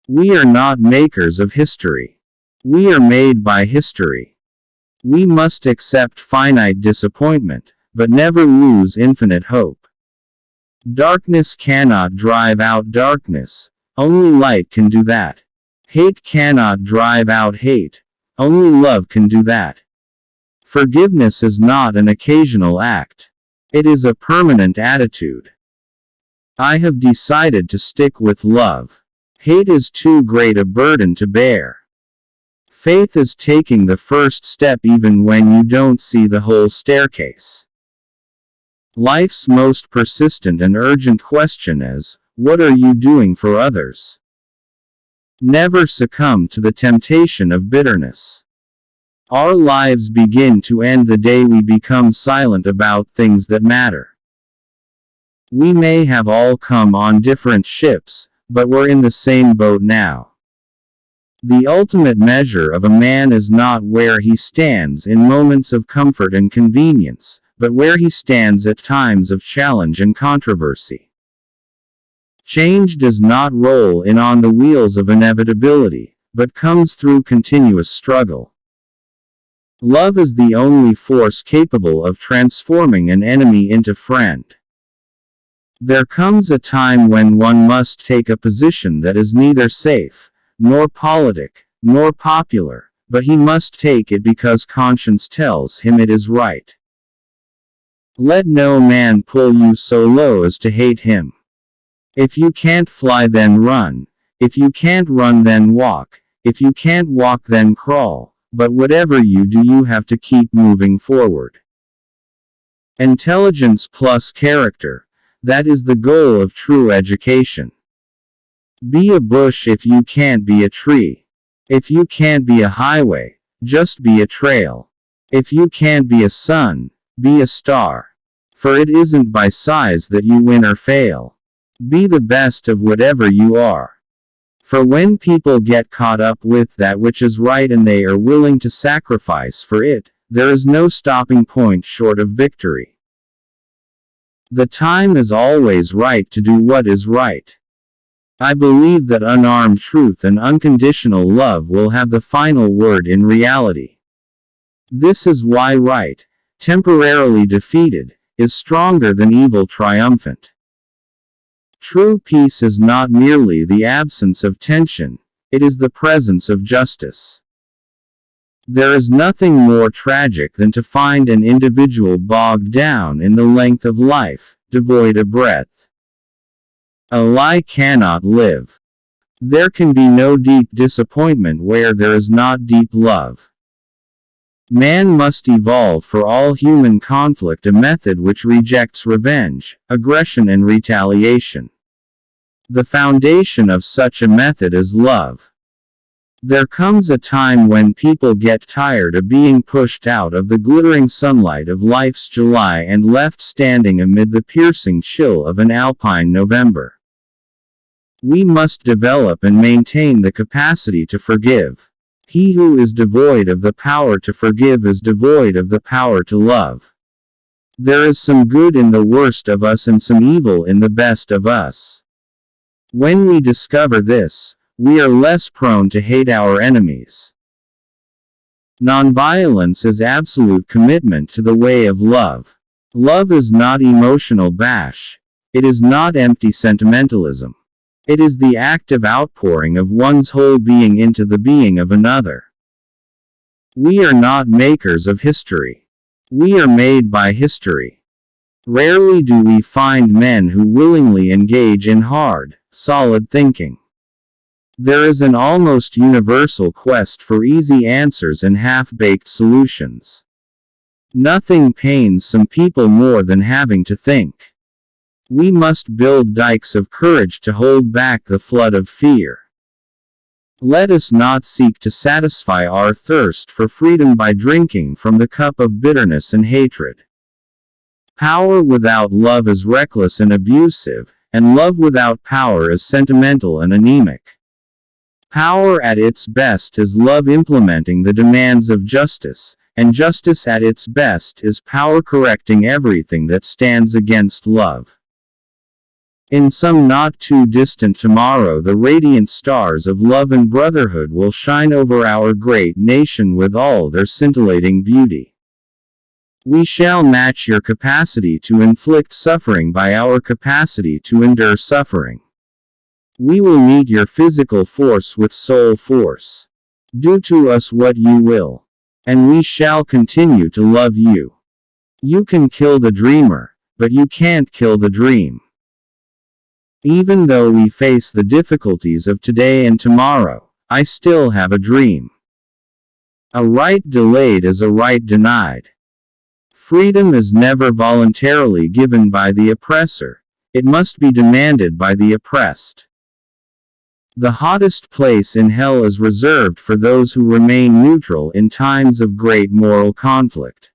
We are not makers of history. We are made by history. We must accept finite disappointment, but never lose infinite hope. Darkness cannot drive out darkness, only light can do that. Hate cannot drive out hate, only love can do that. Forgiveness is not an occasional act. It is a permanent attitude. I have decided to stick with love. Hate is too great a burden to bear. Faith is taking the first step even when you don't see the whole staircase. Life's most persistent and urgent question is, what are you doing for others? Never succumb to the temptation of bitterness. Our lives begin to end the day we become silent about things that matter. We may have all come on different ships, but we're in the same boat now. The ultimate measure of a man is not where he stands in moments of comfort and convenience, but where he stands at times of challenge and controversy. Change does not roll in on the wheels of inevitability, but comes through continuous struggle. Love is the only force capable of transforming an enemy into friend. There comes a time when one must take a position that is neither safe, nor politic, nor popular, but he must take it because conscience tells him it is right. Let no man pull you so low as to hate him. If you can't fly, then run. If you can't run, then walk. If you can't walk, then crawl. But whatever you do, you have to keep moving forward. Intelligence plus character. That is the goal of true education. Be a bush if you can't be a tree. If you can't be a highway, just be a trail. If you can't be a sun, be a star. For it isn't by size that you win or fail. Be the best of whatever you are. For when people get caught up with that which is right and they are willing to sacrifice for it, there is no stopping point short of victory. The time is always right to do what is right. I believe that unarmed truth and unconditional love will have the final word in reality. This is why right, temporarily defeated, is stronger than evil triumphant. True peace is not merely the absence of tension, it is the presence of justice. There is nothing more tragic than to find an individual bogged down in the length of life, devoid of breath. A lie cannot live. There can be no deep disappointment where there is not deep love. Man must evolve for all human conflict a method which rejects revenge, aggression and retaliation. The foundation of such a method is love. There comes a time when people get tired of being pushed out of the glittering sunlight of life's July and left standing amid the piercing chill of an alpine November. We must develop and maintain the capacity to forgive. He who is devoid of the power to forgive is devoid of the power to love. There is some good in the worst of us and some evil in the best of us. When we discover this, we are less prone to hate our enemies. Nonviolence is absolute commitment to the way of love. Love is not emotional bash. It is not empty sentimentalism. It is the active outpouring of one's whole being into the being of another. We are not makers of history. We are made by history. Rarely do we find men who willingly engage in hard, solid thinking. There is an almost universal quest for easy answers and half-baked solutions. Nothing pains some people more than having to think. We must build dikes of courage to hold back the flood of fear. Let us not seek to satisfy our thirst for freedom by drinking from the cup of bitterness and hatred. Power without love is reckless and abusive, and love without power is sentimental and anemic. Power at its best is love implementing the demands of justice, and justice at its best is power correcting everything that stands against love. In some not too distant tomorrow, the radiant stars of love and brotherhood will shine over our great nation with all their scintillating beauty. We shall match your capacity to inflict suffering by our capacity to endure suffering. We will meet your physical force with soul force. Do to us what you will, and we shall continue to love you. You can kill the dreamer, but you can't kill the dream. Even though we face the difficulties of today and tomorrow, I still have a dream. A right delayed is a right denied. Freedom is never voluntarily given by the oppressor, it must be demanded by the oppressed. The hottest place in hell is reserved for those who remain neutral in times of great moral conflict.